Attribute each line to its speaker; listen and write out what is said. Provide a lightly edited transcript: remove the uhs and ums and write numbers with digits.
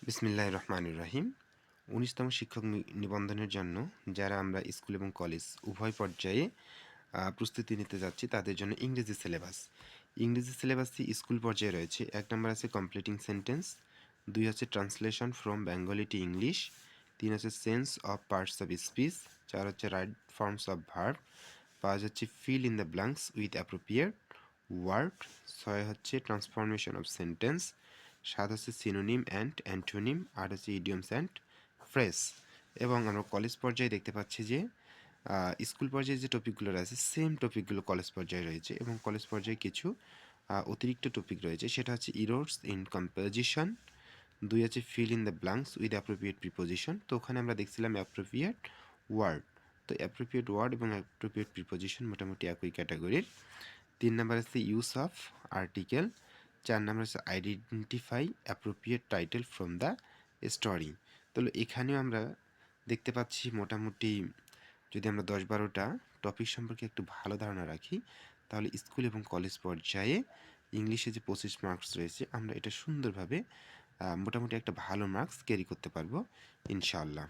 Speaker 1: বিসমিল্লাহির রহমানির রহিম। ১৯তম শিক্ষক নিবন্ধনের জন্য যারা আমরা স্কুল এবং কলেজ উভয় পর্যায়ে প্রস্তুতি নিতে যাচ্ছি তাদের জন্য ইংরেজি সিলেবাসটি স্কুল পর্যায়ে রয়েছে। ১ নম্বর আছে কমপ্লিটিং সেন্টেন্স, ২ হচ্ছে translation from Bengali to English, ৩ হচ্ছে sense of parts of speech, ৪ হচ্ছে রাইট ফর্মস অফ ভার্ব, ৫ হচ্ছে fill in the blanks with appropriate word, ৬ হচ্ছে ট্রান্সফরমেশন অফ সেন্টেন্স, ৭ হচ্ছে সিনোনিম অ্যান্ড অ্যান্টোনিম, ৮ হচ্ছে ইডিয়মস অ্যান্ড ফ্রেজ। এবং আমরা college পর্যায়ে দেখতে পাচ্ছি যে স্কুল পর্যায়ে যে টপিকগুলো রয়েছে সেম টপিকগুলো কলেজ পর্যায়ে রয়েছে, এবং কলেজ পর্যায়ে কিছু অতিরিক্ত টপিক রয়েছে। সেটা হচ্ছে ইরোর্স ইন কম্পোজিশন, ২ হচ্ছে fill in the blanks with appropriate preposition. তো ওখানে আমরা দেখছিলাম অ্যাপ্রোপ্রিয়েট ওয়ার্ড, তো অ্যাপ্রোপ্রিয়েট ওয়ার্ড এবং অ্যাপ্রোপ্রিয়েট প্রিপোজিশন মোটামুটি একই ক্যাটাগরির। ৩ নাম্বার আছে ইউজ অফ আর্টিকেল, ৪ নাম্বার হচ্ছে identify appropriate title from the story. তো এখানেও আমরা দেখতে পাচ্ছি মোটামুটি যদি আমরা ১০-১২টা টপিক সম্পর্কে একটু ভালো ধারণা রাখি, তাহলে স্কুল এবং কলেজ পর্যায়ে ইংলিশে যে ২৫ মার্কস রয়েছে আমরা এটা সুন্দরভাবে মোটামুটি একটা ভালো মার্কস ক্যারি করতে পারবো ইনশাআল্লাহ।